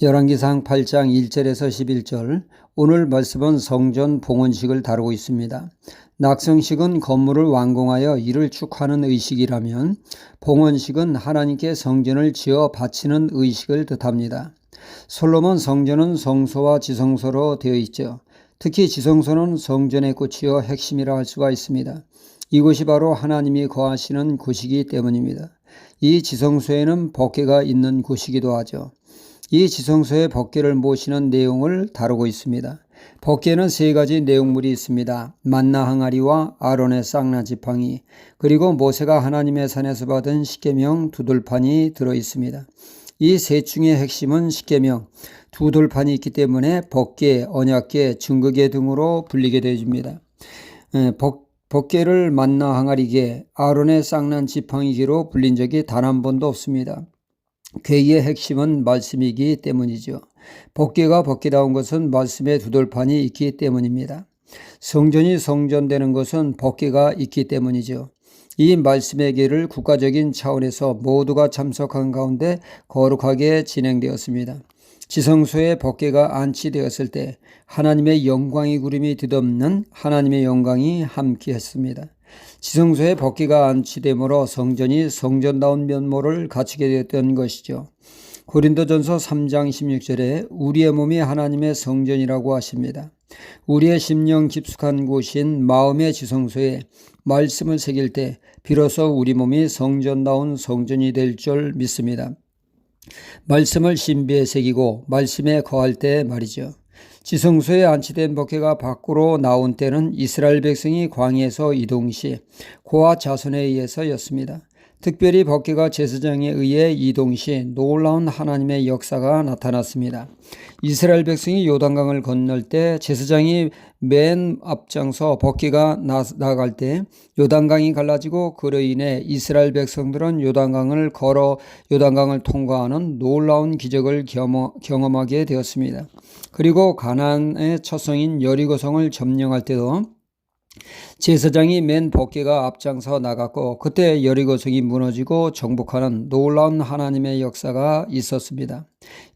열왕기상 8장 1절에서 11절. 오늘 말씀은 성전 봉헌식을 다루고 있습니다. 낙성식은 건물을 완공하여 이를 축하하는 의식이라면 봉헌식은 하나님께 성전을 지어 바치는 의식을 뜻합니다. 솔로몬 성전은 성소와 지성소로 되어 있죠. 특히 지성소는 성전의 꽃이요 핵심이라 할 수가 있습니다. 이곳이 바로 하나님이 거하시는 곳이기 때문입니다. 이 지성소에는 법궤가 있는 곳이기도 하죠. 이 지성소의 법궤를 모시는 내용을 다루고 있습니다. 법궤는 세 가지 내용물이 있습니다. 만나 항아리와 아론의 쌍나 지팡이, 그리고 모세가 하나님의 산에서 받은 십계명 두 돌판이 들어 있습니다. 이 셋 중의 핵심은 십계명 두 돌판이 있기 때문에 법궤, 언약궤, 증거궤 등으로 불리게 되어집니다. 법궤를 만나 항아리궤, 아론의 쌍난 지팡이궤로 불린 적이 단 한 번도 없습니다. 궤의 핵심은 말씀이기 때문이죠. 법궤가 법궤다운 것은 말씀의 두 돌판이 있기 때문입니다. 성전이 성전되는 것은 법궤가 있기 때문이죠. 이 말씀의 궤를 국가적인 차원에서 모두가 참석한 가운데 거룩하게 진행되었습니다. 지성소에 법궤가 안치되었을 때 하나님의 영광이 구름이 뒤덮는 하나님의 영광이 함께했습니다. 지성소에 법궤가 안치되므로 성전이 성전다운 면모를 갖추게 되었던 것이죠. 고린도전서 3장 16절에 우리의 몸이 하나님의 성전이라고 하십니다. 우리의 심령 깊숙한 곳인 마음의 지성소에 말씀을 새길 때 비로소 우리 몸이 성전다운 성전이 될 줄 믿습니다. 말씀을 신비에 새기고 말씀에 거할 때 말이죠. 지성소에 안치된 법궤가 밖으로 나온 때는 이스라엘 백성이 광야에서 이동 시 고아 자손에 의해서였습니다. 특별히 법궤가 제사장에 의해 이동 시 놀라운 하나님의 역사가 나타났습니다. 이스라엘 백성이 요단강을 건널 때 제사장이 맨 앞장서 법궤가 나갈 때 요단강이 갈라지고 그로 인해 이스라엘 백성들은 요단강을 걸어 요단강을 통과하는 놀라운 기적을 경험하게 되었습니다. 그리고 가나안의 처성인 여리고성을 점령할 때도 제사장이 맨 법궤가 앞장서 나갔고 그때 여리고성이 무너지고 정복하는 놀라운 하나님의 역사가 있었습니다.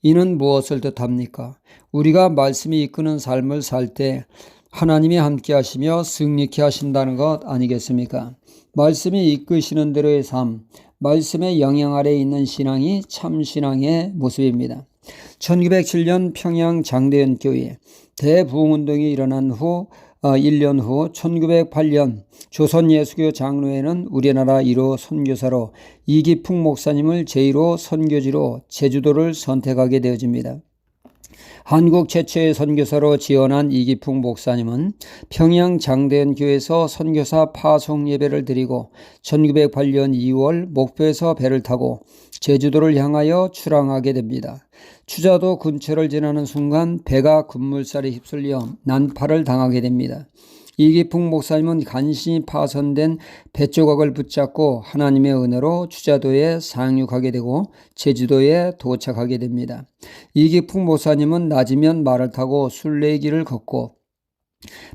이는 무엇을 뜻합니까? 우리가 말씀이 이끄는 삶을 살 때 하나님이 함께 하시며 승리케 하신다는 것 아니겠습니까? 말씀이 이끄시는 대로의 삶, 말씀의 영향 아래에 있는 신앙이 참 신앙의 모습입니다. 1907년 평양 장대연교회 대부흥운동이 일어난 후 1년 후 1908년 조선예수교 장로회는 우리나라 1호 선교사로 이기풍 목사님을 제1호 선교지로 제주도를 선택하게 되어집니다. 한국 최초의 선교사로 지원한 이기풍 목사님은 평양 장대연교회에서 선교사 파송 예배를 드리고 1908년 2월 목포에서 배를 타고 제주도를 향하여 출항하게 됩니다. 추자도 근처를 지나는 순간 배가 급물살에 휩쓸려 난파를 당하게 됩니다. 이기풍 목사님은 간신히 파손된 배조각을 붙잡고 하나님의 은혜로 추자도에 상륙하게 되고 제주도에 도착하게 됩니다. 이기풍 목사님은 낮이면 말을 타고 순례길을 걷고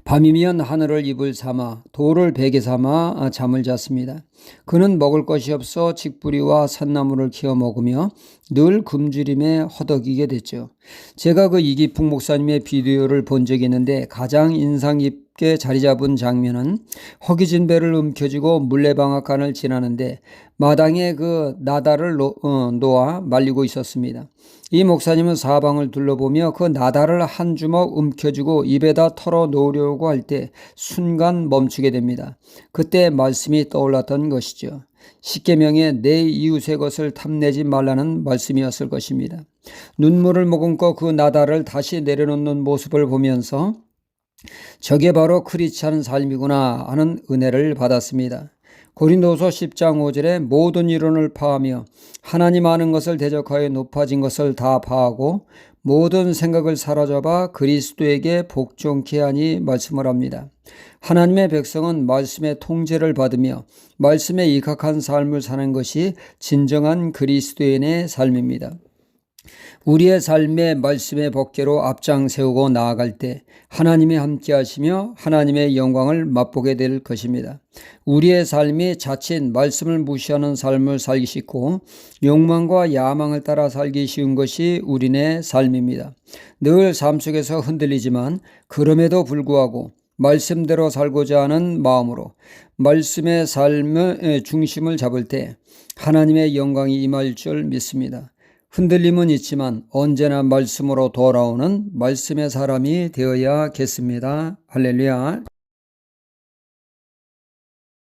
밤이면 하늘을 이불 삼아 돌을 베개 삼아 잠을 잤습니다. 그는 먹을 것이 없어 직부리와 산나물을 키워 먹으며 늘 굶주림에 허덕이게 됐죠. 제가 그 이기풍 목사님의 비디오를 본 적이 있는데 가장 인상 깊게 자리 잡은 장면은 허기진 배를 움켜쥐고 물레방앗간을 지나는데 마당에 그 나달을 놓아 말리고 있었습니다. 이 목사님은 사방을 둘러보며 그 나달을 한 주먹 움켜쥐고 입에다 털어 놓으려고 할 때 순간 멈추게 됩니다. 그때 말씀이 떠올랐던 것이죠. 십계명에 내 이웃의 것을 탐내지 말라는 말씀이었을 것입니다. 눈물을 머금고 그 나달을 다시 내려놓는 모습을 보면서 저게 바로 크리스찬 삶이구나 하는 은혜를 받았습니다. 고린도서 10장 5절에 모든 이론을 파하며 하나님 아는 것을 대적하여 높아진 것을 다 파하고 모든 생각을 사로잡아 그리스도에게 복종케 하니 말씀을 합니다. 하나님의 백성은 말씀의 통제를 받으며 말씀에 입각한 삶을 사는 것이 진정한 그리스도인의 삶입니다. 우리의 삶의 말씀의 법궤로 앞장 세우고 나아갈 때 하나님이 함께 하시며 하나님의 영광을 맛보게 될 것입니다. 우리의 삶이 자칫 말씀을 무시하는 삶을 살기 쉽고 욕망과 야망을 따라 살기 쉬운 것이 우리네 삶입니다. 늘 삶 속에서 흔들리지만 그럼에도 불구하고 말씀대로 살고자 하는 마음으로 말씀의 삶의 중심을 잡을 때 하나님의 영광이 임할 줄 믿습니다. 흔들림은 있지만 언제나 말씀으로 돌아오는 말씀의 사람이 되어야겠습니다. 할렐루야.